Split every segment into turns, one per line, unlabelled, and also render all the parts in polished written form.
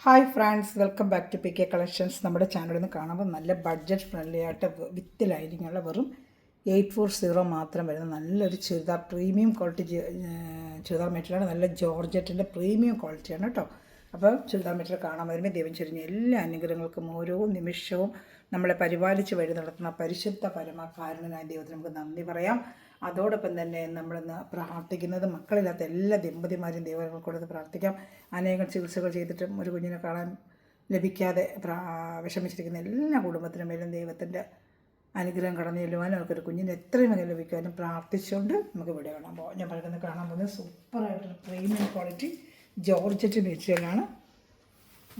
Hi friends, welcome back to P K collections. നമ്മുടെ ചാനലിൽ നിന്ന് കാണുമ്പോൾ നല്ല ബഡ്ജറ്റ് ഫ്രണ്ട്ലി ആയിട്ട് വിത്ത് ലൈനിങ്ങുള്ള വെറും 840 മാത്രം വരുന്ന നല്ലൊരു ചുരിദാർ പ്രീമിയം ക്വാളിറ്റി ചുരിദാർ മെറ്റീരിയലാണ്. നല്ല ജോർജറ്റിൻ്റെ പ്രീമിയം ക്വാളിറ്റിയാണ് കേട്ടോ. അപ്പോൾ ചുരിദാർ മെറ്റീരിയൽ കാണാൻ വരുമ്പോൾ ദൈവം ചൊരിഞ്ഞ എല്ലാ അനുഗ്രഹങ്ങൾക്കും ഓരോ നിമിഷവും നമ്മളെ പരിപാലിച്ച് വഴി നടത്തുന്ന പരിശുദ്ധ പരമകാരുണനായ ദൈവത്തിന് നമുക്ക് നന്ദി പറയാം. അതോടൊപ്പം തന്നെ നമ്മളിന്ന് പ്രാർത്ഥിക്കുന്നത് മക്കളില്ലാത്ത എല്ലാ ദമ്പതിമാരും ദൈവങ്ങൾ കൊടുത്ത് പ്രാർത്ഥിക്കാം. അനേകം ചികിത്സകൾ ചെയ്തിട്ടും ഒരു കുഞ്ഞിനെ കാണാൻ ലഭിക്കാതെ വിഷമിച്ചിരിക്കുന്ന എല്ലാ കുടുംബത്തിനും മേലും ദൈവത്തിൻ്റെ അനുഗ്രഹം കടന്നു ചെല്ലുവാനും അവർക്കൊരു കുഞ്ഞിന് എത്രയും വേഗം ലഭിക്കാനും പ്രാർത്ഥിച്ചുകൊണ്ട് നമുക്ക് വീഡിയോ കാണാൻ പോകാം. ഞാൻ പറയുന്നത് കാണാൻ പോകുന്നത് സൂപ്പറായിട്ടൊരു പ്രീമിയം ക്വാളിറ്റി ജോർജറ്റ് മെറ്റീരിയലാണ്.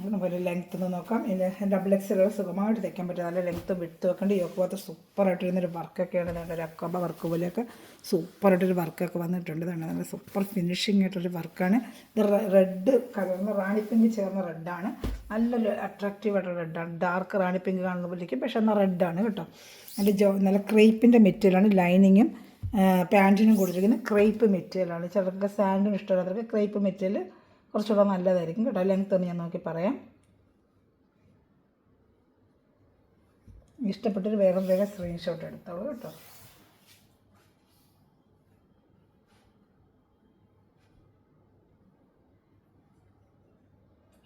നമുക്കൊരു ലെങ്ത്ത് ഒന്ന് നോക്കാം. ഇതിന് ഡബിൾ എക്സൽ സുഖമായിട്ട് തയ്ക്കാൻ പറ്റും. നല്ല ലെങ്ത്ത് വിട്ട് വെക്കേണ്ട യോക്കുഭാഗത്ത് സൂപ്പറായിട്ടിരുന്നൊരു വർക്കൊക്കെയാണ്. ഒരു അക്കബ വർക്ക് പോലെയൊക്കെ സൂപ്പറായിട്ടൊരു വർക്കൊക്കെ വന്നിട്ടുണ്ട്. ഇതാണ് നല്ല സൂപ്പർ ഫിനിഷിംഗ് ആയിട്ടൊരു വർക്കാണ്. ഇത് റെഡ് കളറിന് റാണി പിങ്ക് ചേർന്ന റെഡാണ്. നല്ലൊരു അട്രാക്റ്റീവായിട്ടുള്ള റെഡാണ്. ഡാർക്ക് റാണി പിങ്ക് കാണുന്ന പോലെയൊക്കെ, പക്ഷേ എന്നാൽ റെഡാണ് കേട്ടോ. നല്ല ക്രേപ്പിൻ്റെ മെറ്റീരിയലാണ്. ലൈനിങ്ങും പാൻറ്റിനും കൊടുത്തിരിക്കുന്നത് ക്രേപ്പ് മെറ്റീരിയലാണ്. ചിലർക്ക് സാൻഡും ഇഷ്ടമുള്ളവർക്ക് ക്രേപ്പ് മെറ്റീരിയൽ കുറച്ചുകൂടെ നല്ലതായിരിക്കും കേട്ടോ. ലെങ്ത്ത് ഒന്ന് ഞാൻ നോക്കി പറയാം. ഇഷ്ടപ്പെട്ടൊരു വേഗം സ്ക്രീൻഷോട്ട് എടുത്തോളൂ കേട്ടോ.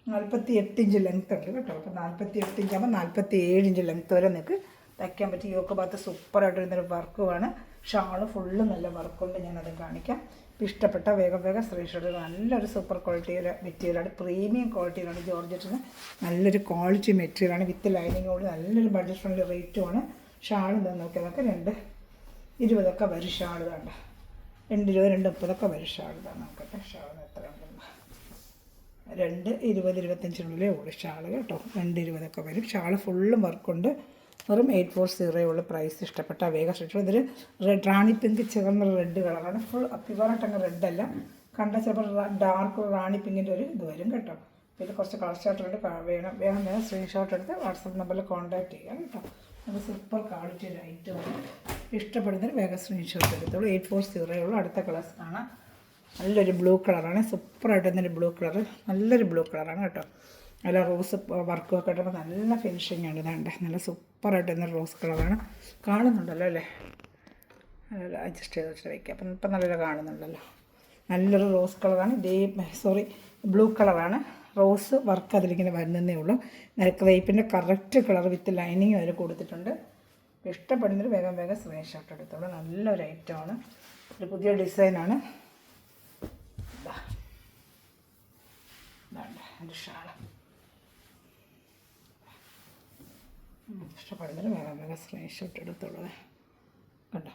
$48 ലെങ്ത്ത് ഉണ്ട് കേട്ടോ. അപ്പോൾ 48 ഇഞ്ചാകുമ്പോൾ 47 ഇഞ്ച് ലെങ്ത്ത് വരെ നിങ്ങൾക്ക് തയ്ക്കാൻ പറ്റും. യോക്ക് ഭാഗത്ത് സൂപ്പറായിട്ട് വരുന്നൊരു വർക്കുമാണ്. ഷാള് ഫുള്ള് നല്ല വർക്കുണ്ട്. ഞാനത് കാണിക്കാം. ഇഷ്ടപ്പെട്ട വേഗം സ്ക്രീൻഷോട്ട്. നല്ലൊരു സൂപ്പർ ക്വാളിറ്റിയുടെ മെറ്റീരിയലാണ്. പ്രീമിയം ക്വാളിറ്റിയിലാണ്. ജോർജറ്റിന് നല്ലൊരു ക്വാളിറ്റി മെറ്റീരിയലാണ്. വിത്ത് ലൈനിങ്ങോട് നല്ലൊരു ബഡ്ജറ്റ് ഫ്രണ്ട്ലി റേറ്റുമാണ്. ഷാൾ എന്താ നോക്കിയാൽ നമുക്ക് 220 വരും. ഷാൾ വേണ്ട 220 230 വരും. ഷാൾ ഇതാ നോക്കട്ടെ. ഷാളിന് എത്ര ഉണ്ടെന്ന് 220 25 ഉള്ളൂ ഷാൾ കേട്ടോ. 220 വരും. ഷാൾ ഫുള്ളും വർക്കുണ്ട്. വെറും 840 ഉള്ള പ്രൈസ്. ഇഷ്ടപ്പെട്ട വേഗം സ്റ്റിച്ച്. ഇതൊരു റാണി പിങ്ക് ചേർന്ന റെഡ് കളറാണ്. ഫുൾ പ്യുവറായിട്ടങ്ങ് റെഡല്ല, കണ്ട ചിലപ്പോൾ ഡാർക്ക് റാണി പിങ്കിൻ്റെ ഒരു ഇത് വരും കേട്ടോ. പിന്നെ കുറച്ച് കളർ ഷർട്ടുണ്ട്. വേഗം സ്ക്രീൻഷോട്ട് എടുത്ത് വാട്സപ്പ് നമ്പറിൽ കോൺടാക്ട് ചെയ്യാം കേട്ടോ. അത് സൂപ്പർ ക്വാളിറ്റി ഒരു ഐറ്റമാണ്. ഇഷ്ടപ്പെടുന്നതിന് വേഗം സ്ക്രീൻഷോട്ട് എടുത്തോളൂ. 840 ഉള്ളൂ. അടുത്ത കളേഴ്സ് കാണാം. നല്ലൊരു ബ്ലൂ കളറാണ്. സൂപ്പറായിട്ട് വന്നൊരു ബ്ലൂ കളർ. നല്ലൊരു ബ്ലൂ കളറാണ് കേട്ടോ. നല്ല റോസ് വർക്കൊക്കെ ഇടുമ്പോൾ നല്ല ഫിനിഷിംഗ് ആണ്. ഇതാണ്ട് നല്ല സൂപ്പറായിട്ട് വരുന്നൊരു റോസ് കളറാണ്. കാണുന്നുണ്ടല്ലോ അല്ലേ? നല്ല അഡ്ജസ്റ്റ് ചെയ്ത് വെച്ചിട്ട് വയ്ക്കുക. അപ്പം ഇപ്പം നല്ലൊരു കാണുന്നുണ്ടല്ലോ. നല്ലൊരു റോസ് കളറാണ്. ബ്ലൂ കളറാണ്. റോസ് വർക്ക് അതിലിങ്ങനെ വരുന്നതേ ഉള്ളൂ. ക്രേപ്പിൻ്റെ കറക്റ്റ് കളർ വിത്ത് ലൈനിങ് അതിൽ കൊടുത്തിട്ടുണ്ട്. ഇഷ്ടപ്പെടുന്നൊരു വേഗം സ്ക്രീൻഷോട്ട് എടുത്തോളൂ. നല്ലൊരു ഐറ്റമാണ്. ഒരു പുതിയ ഡിസൈനാണ്. എൻ്റെ ഷാള് ഇഷ്ടപ്പെടുന്നൊരു വേഗം സ്ക്രീൻഷോട്ട് എടുത്തോളൂ കേട്ടോ.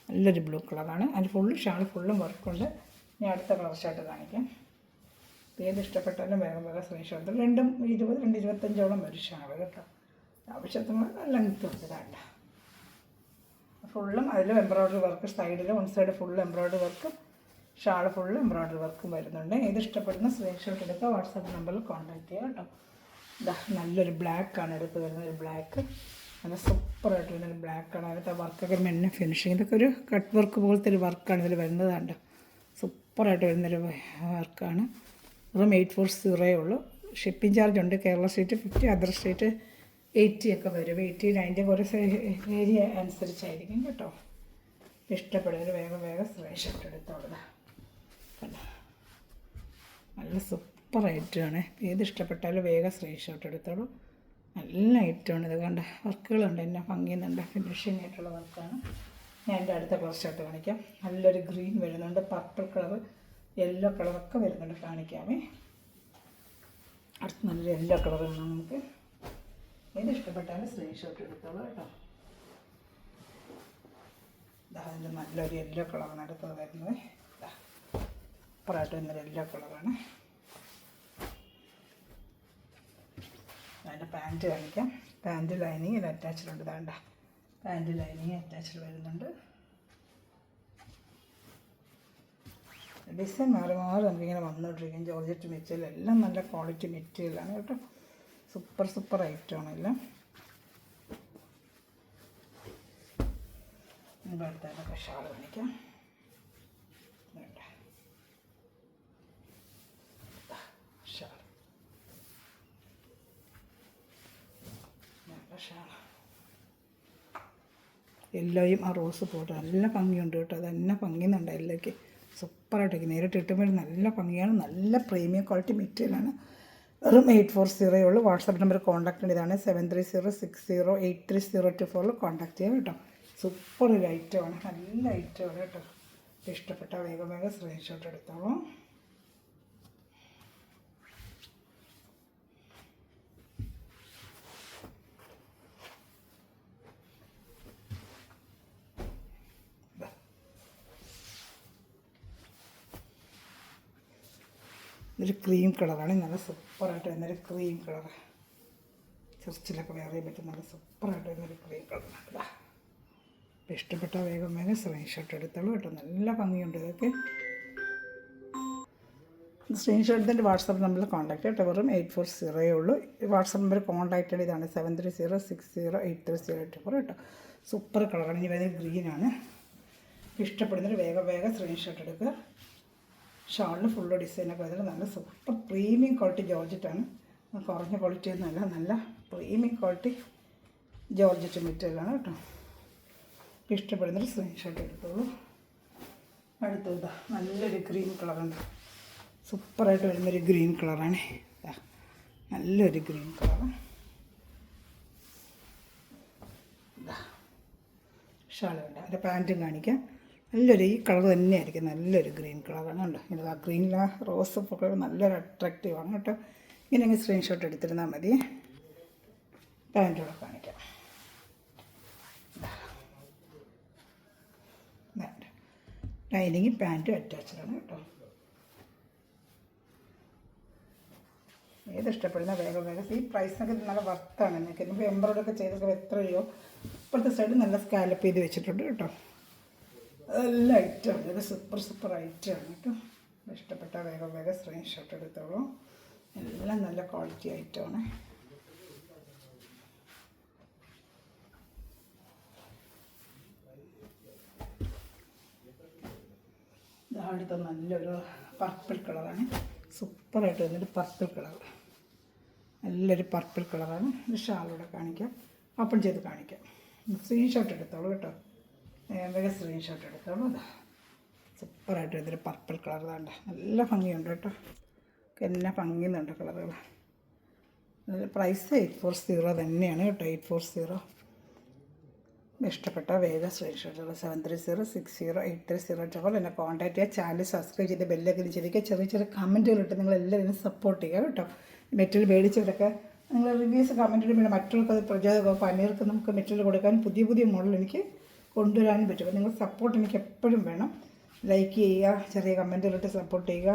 നല്ലൊരു ബ്ലൂ കളറാണ്. അതിന് ഫുള്ള് ഷാൾ ഫുള്ളും വർക്കുണ്ട്. ഞാൻ അടുത്ത കളർ ഷർട്ട് കാണിക്കാം. ഏത് ഇഷ്ടപ്പെട്ടാലും വേഗം സ്ക്രീൻഷോട്ട്. 220 225 വരും ഷാൾ കേട്ടോ. ആവശ്യത്തിന് ലെങ്ത്ത് ഉണ്ട്. വേണ്ട ഫുള്ളും അതിൽ എംബ്രോയ്ഡറി വർക്ക്. സൈഡിൽ വൺ സൈഡ് ഫുള്ള് എംബ്രോയ്ഡറി വർക്കും ഷാൾ ഫുള്ള് എംബ്രോയ്ഡറി വർക്കും വരുന്നുണ്ട്. ഏത് ഇഷ്ടപ്പെടുന്ന സ്ക്രീൻഷോട്ട് എടുക്കുക. വാട്സാപ്പ് നമ്പറിൽ കോൺടാക്ട് ചെയ്യുക കേട്ടോ. നല്ലൊരു ബ്ലാക്കാണ് എടുത്ത് വരുന്നത്. ഒരു ബ്ലാക്ക് നല്ല സൂപ്പറായിട്ട് വരുന്നൊരു ബ്ലാക്കാണ്. അതിനകത്ത് വർക്കൊക്കെ മെന്നെ ഫിനിഷിങ്. ഇതൊക്കെ ഒരു കട്ട് വർക്ക് പോലത്തെ ഒരു വർക്കാണ് ഇതിൽ വരുന്നത്. കണ്ടോ, സൂപ്പറായിട്ട് വരുന്നൊരു വർക്കാണ്. വെറും 840 ഉള്ളൂ. ഷിപ്പിംഗ് ചാർജ് ഉണ്ട്. കേരള സ്റ്റേറ്റ് 50, അതർ സ്റ്റേറ്റ് 80 വരും. 80 90 ഓരോ ഏരിയ അനുസരിച്ചായിരിക്കും കേട്ടോ. ഇഷ്ടപ്പെടുന്നൊരു വേഗം സ്ക്രീൻഷോട്ട് എടുത്തോളൂ. നല്ല സൂപ്പർ ഐറ്റമാണ്. ഏത് ഇഷ്ടപ്പെട്ടാലും വേഗം സ്ക്രീൻഷോട്ട് എടുത്തോളൂ. നല്ല ഐറ്റമാണ്. ഇത് കണ്ട വർക്കുകളുണ്ട്. എന്നെ ഭംഗിയുന്നുണ്ട്. ഫിനിഷിംഗ് ആയിട്ടുള്ള വർക്കാണ്. ഞാൻ എൻ്റെ അടുത്ത കളർ ഷർട്ട് കാണിക്കാം. നല്ലൊരു ഗ്രീൻ വരുന്നുണ്ട്. പർപ്പിൾ കളർ, യെല്ലോ കളറൊക്കെ വരുന്നുണ്ട്. കാണിക്കാമേ. അടുത്ത നല്ലൊരു യെല്ലോ കളർ വേണം നമുക്ക്. ഏത് ഇഷ്ടപ്പെട്ടാലും സ്ക്രീൻഷോട്ട് എടുത്തോളൂ കേട്ടോ. അതിൻ്റെ നല്ലൊരു യെല്ലോ കളറാണ് അടുത്തത് വരുന്നത്. സൂപ്പറായിട്ട് വരുന്നൊരു യെല്ലോ കളറാണ്. അതിൻ്റെ പാൻറ്റ് കാണിക്കാം. പാൻറ്റ് ലൈനിങ് ഇത് അറ്റാച്ച്ഡ് ഉണ്ട്. വേണ്ട പാൻറ്റ് ലൈനിങ് അറ്റാച്ച്ഡ് വരുന്നുണ്ട്. ഡിസൈൻ മാറി നമുക്കിങ്ങനെ വന്നുകൊണ്ടിരിക്കും. ജോർജറ്റ് മെറ്റീരിയൽ എല്ലാം നല്ല ക്വാളിറ്റി മെറ്റീരിയലാണ് കേട്ടോ. സൂപ്പർ ഐറ്റമാണ് എല്ലാം. അടുത്തൊക്കെ ഷാൾ കാണിക്കാം. ഷാൾ യെല്ലോയും ആ റോസ് പോട്ട് നല്ല ഭംഗിയുണ്ട് കേട്ടോ. അത് തന്നെ ഭംഗിയുന്നുണ്ട് എല്ലോയ്ക്ക്. സൂപ്പറായിട്ടൊക്കെ നേരിട്ട് ഇട്ടുമ്പോൾ നല്ല ഭംഗിയാണ്. നല്ല പ്രീമിയം ക്വാളിറ്റി മെറ്റീരിയലാണ്. വെറും 840 ഉള്ളൂ. വാട്സാപ്പ് നമ്പർ കോൺടാക്ട് ഇതാണ് 7306083024 കോൺടാക്ട് ചെയ്യാം കേട്ടോ. സൂപ്പർ ഒരു ഐറ്റമാണ്, നല്ല ഐറ്റമാണ് കേട്ടോ. ഇഷ്ടപ്പെട്ട വേഗം വേഗം സ്ക്രീൻഷോട്ട് എടുത്തോളൂ. ഇതൊരു ക്രീം കളറാണ്, നല്ല സൂപ്പറായിട്ട് വരുന്നൊരു ക്രീം കളർ. ചർച്ചിലൊക്കെ വേറെ പറ്റും, നല്ല സൂപ്പറായിട്ട് വരുന്നൊരു ക്രീം കളറാണ്. അപ്പോൾ ഇഷ്ടപ്പെട്ട വേഗം വേഗം സ്ക്രീൻഷോട്ട് എടുത്തോളൂ കേട്ടോ. നല്ല ഭംഗിയുണ്ട് ഇതൊക്കെ. സ്ക്രീൻഷോട്ട് എടുത്തിട്ട് വാട്സാപ്പ് നമ്പറിൽ കോൺടാക്ട് കേട്ടോ. വെറും 840 ഉള്ളൂ. വാട്സാപ്പ് നമ്പർ കോൺടാക്ട് ഇതാണ് 7306083024 കേട്ടോ. സൂപ്പർ കളറാണ്. ഇനി വേറെ ഗ്രീനാണ്. ഇഷ്ടപ്പെടുന്നൊരു വേഗം വേഗം സ്ക്രീൻഷോട്ട് എടുക്കുക. ഷാളിന് ഫുള്ള് ഡിസൈനൊക്കെ വന്നിട്ട് നല്ല സൂപ്പർ പ്രീമിയം ക്വാളിറ്റി ജോർജറ്റാണ്. കുറഞ്ഞ ക്വാളിറ്റി ഒന്നുമല്ല, നല്ല പ്രീമിയം ക്വാളിറ്റി ജോർജറ്റ് മെറ്റീരിയലാണ് കേട്ടോ. ഇഷ്ടപ്പെടുന്നൊരു സ്ക്രീൻഷോട്ട് എടുത്തോളൂ. അടുത്തത് നല്ലൊരു ഗ്രീൻ കളറുണ്ട്. സൂപ്പറായിട്ട് വരുന്നൊരു ഗ്രീൻ കളറാണ്. നല്ലൊരു ഗ്രീൻ കളറ്. ഷാളുണ്ട്. അതിൻ്റെ പാൻറ്റും കാണിക്കാം. നല്ലൊരു ഈ കളർ തന്നെയായിരിക്കും. നല്ലൊരു ഗ്രീൻ കളറാണ് കേട്ടോ. ഇങ്ങനെ ആ ഗ്രീനിൽ ആ റോസ് ഒക്കെ നല്ലൊരു അട്രാക്റ്റീവാണ് കേട്ടോ. ഇങ്ങനെ അങ്ങ് സ്ക്രീൻഷോട്ട് എടുത്തിരുന്നാൽ മതി. പാൻറ്റൂടെ കാണിക്കാം. ലൈനിങ് പാൻറ്റും അറ്റാച്ചഡാണ് കേട്ടോ. ഏത് ഇഷ്ടപ്പെടുന്ന വേഗം വേഗം. ഈ പ്രൈസിനൊക്കെ നല്ല വർത്താണ്. നിങ്ങൾക്ക് ഇപ്പോൾ എംബ്രോയിഡൊക്കെ ചെയ്തൊക്കെ എത്ര രൂപയോ. ഇപ്പോഴത്തെ സൈഡ് നല്ല സ്കാലപ്പ് ചെയ്ത് വെച്ചിട്ടുണ്ട് കേട്ടോ. നല്ല ഐറ്റമാണ്. ഇത് സൂപ്പർ ഐറ്റമാണ് കേട്ടോ. ഇഷ്ടപ്പെട്ട വേഗം വേഗം സ്ക്രീൻഷോട്ട് എടുത്തോളൂ. എല്ലാം നല്ല ക്വാളിറ്റി ഐറ്റമാണ്. അടുത്ത നല്ലൊരു പർപ്പിൾ കളറാണ്. സൂപ്പറായിട്ട് വരുന്നൊരു പർപ്പിൾ കളർ. നല്ലൊരു പർപ്പിൾ കളറാണ്. ഇത് ഷാളൂടെ കാണിക്കാം, ഓപ്പൺ ചെയ്ത് കാണിക്കാം. സ്ക്രീൻഷോട്ട് എടുത്തോളൂ കേട്ടോ. വേഗം സ്ക്രീൻഷോട്ട് എടുത്തോളൂ. സൂപ്പറായിട്ട് വരുന്നൊരു പർപ്പിൾ കളർ വേണ്ട. നല്ല ഭംഗിയുണ്ട് കേട്ടോ. എല്ലാം ഭംഗിയുന്നുണ്ട് കളറുകൾ. പ്രൈസ് 840 തന്നെയാണ് കേട്ടോ. 840. ഇഷ്ടപ്പെട്ട വേഗം സ്ക്രീൻഷോട്ടുകൾ 7306083024 എന്നെ കോൺടാക്ട് ചെയ്യുക. ചാനൽ സബ്സ്ക്രൈബ് ചെയ്ത് ബെല്ലൊക്കെ ചെയ്തിരിക്കുക. ചെറിയ ചെറിയ കമൻറ്റുകളിട്ട് നിങ്ങളെല്ലാവരും സപ്പോർട്ട് ചെയ്യുക കേട്ടോ. മെറ്റീരിയൽ മേടിച്ചവരൊക്കെ നിങ്ങൾ റിവ്യൂസ് കമൻറ്റ് ഇടുമ്പോൾ മറ്റുള്ളവർക്ക് അത് പ്രചോദകമോ പനീർക്ക് നമുക്ക് മെറ്റീരിയൽ കൊടുക്കാൻ പുതിയ മോഡൽ എനിക്ക് കൊണ്ടുവരാനും പറ്റും. അപ്പോൾ നിങ്ങൾ സപ്പോർട്ട് എനിക്ക് എപ്പോഴും വേണം. ലൈക്ക് ചെയ്യുക, ചെറിയ കമൻറ്റുകളിട്ട് സപ്പോർട്ട് ചെയ്യുക.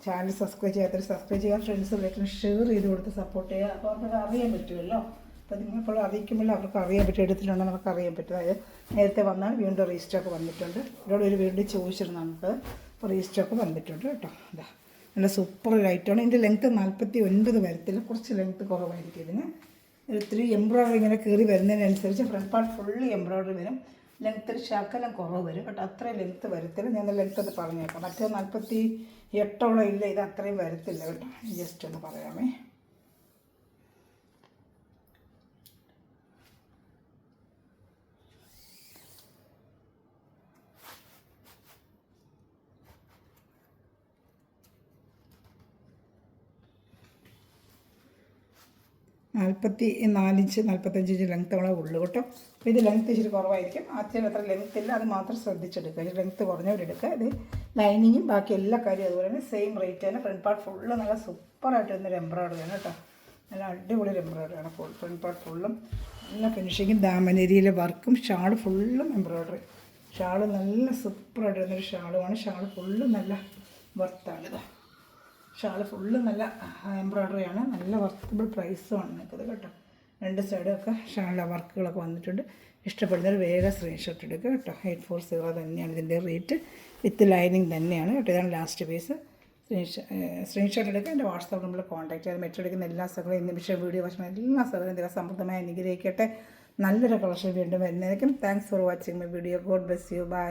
ചാനൽ സബ്സ്ക്രൈബ് ചെയ്യാത്തവർ സബ്സ്ക്രൈബ് ചെയ്യുക. ഫ്രണ്ട്സിലേക്ക് ഷെയർ ചെയ്ത് കൊടുത്ത് സപ്പോർട്ട് ചെയ്യുക. അപ്പോൾ അവർക്ക് അറിയാൻ പറ്റുമല്ലോ. അപ്പോൾ നിങ്ങളിപ്പോൾ അറിയിക്കുമ്പോൾ അവർക്ക് അറിയാൻ പറ്റും, എടുത്തിട്ടുണ്ടോ നമുക്ക് അറിയാൻ പറ്റും. അതായത് നേരത്തെ വന്നാൽ വീണ്ടും റീസ്റ്റോക്ക് വന്നിട്ടുണ്ട്. ഇവിടെ ഒരു വീണ്ടും ചോദിച്ചിരുന്നു നമുക്ക്. അപ്പോൾ റീസ്റ്റോക്ക് വന്നിട്ടുണ്ട് കേട്ടോ. അതാ നല്ല സൂപ്പർ ലൈറ്റാണ്. ഇതിൻ്റെ ലെങ്ത്ത് 49 വരത്തില്ല, കുറച്ച് ലെങ്ത്ത് കുറവായിരിക്കും ഇതിന്. ഒത്തിരി എംബ്രോയ്ഡറി ഇങ്ങനെ കയറി വരുന്നതിനനുസരിച്ച് ഫ്രണ്ട് പാർട്ട് ഫുള്ള് എംബ്രോയ്ഡറി വരും. ലെങ്ത്തിൽ ശകലം കുറവ് വരും കേട്ടോ. അത്രയും ലെങ്ത്ത് വരത്തില്ല. ഞാൻ ലെങ്ത്ത് അത് പറഞ്ഞേക്കാം. മറ്റേ 48 ഇല്ല, ഇത് അത്രയും വരത്തില്ല കേട്ടോ. ജസ്റ്റ് ഒന്ന് പറയാമേ. നാൽപ്പത്തി 4 ഇഞ്ച് 45 ഇഞ്ച് ലെങ്ത്തോളം ഉള്ളു കേട്ടോ. അപ്പോൾ ഇത് ലെങ്ത്ത് ഇച്ചിരി കുറവായിരിക്കും. ആദ്യം അത്ര ലെങ്ത്ത് ഇല്ല, അത് മാത്രം ശ്രദ്ധിച്ചെടുക്കുക. ഇത് ലെങ്ത്ത് കുറഞ്ഞവരെടുക്കുക. ഇത് ലൈനിങ്ങും ബാക്കി എല്ലാ കാര്യവും അതുപോലെ തന്നെ സെയിം റേറ്റ് തന്നെ. ഫ്രണ്ട് പാർട്ട് ഫുള്ള് നല്ല സൂപ്പറായിട്ട് വരുന്നൊരു എംബ്രോയ്ഡറിയാണ് കേട്ടോ. നല്ല അടിപൊളി എംബ്രോയ്ഡറിയാണ്. ഫ്രണ്ട് പാർട്ട് ഫുള്ളും നല്ല ഫിനിഷിങ്ങും ദാമനേരിയിലെ വർക്കും. ഷാൾ ഫുള്ളും എംബ്രോയ്ഡറി. ഷാൾ നല്ല സൂപ്പറായിട്ട് വരുന്നൊരു ഷാളുമാണ്. ഷാൾ ഫുള്ളും നല്ല വർത്താണിത്. ഷാൾ ഫുള്ള് നല്ല എംബ്രോയ്ഡറിയാണ്. നല്ല വർത്തബിൾ പ്രൈസുമാണ് നിൽക്കുന്നത് കേട്ടോ. രണ്ട് സൈഡൊക്കെ ഷാളിലെ വർക്കുകളൊക്കെ വന്നിട്ടുണ്ട്. ഇഷ്ടപ്പെടുന്നൊരു വേഗം സ്ക്രീൻഷോട്ട് എടുക്കുക കേട്ടോ. 840 തന്നെയാണ് ഇതിൻ്റെ റേറ്റ്. വിത്ത് ലൈനിങ് തന്നെയാണ് കേട്ടോ. ഇതാണ് ലാസ്റ്റ് പീസ്. സ്ക്രീൻഷോട്ട് എടുക്കുക. എൻ്റെ വാട്സാപ്പ് നമ്പറിൽ കോൺടാക്ട് ചെയ്യാൻ മെറ്റീരിയൽ എടുക്കുന്ന എല്ലാ സ്ഥലങ്ങളും നിമിഷം വീഡിയോ ഭക്ഷണം എല്ലാ സ്ഥലങ്ങളും ദിവസം സമൃദ്ധമായി അനുഗ്രഹിക്കട്ടെ. നല്ലൊരു കളക്ഷൻ വീണ്ടും വരുന്നതായിരിക്കും. Thanks for watching my video. God bless you. By.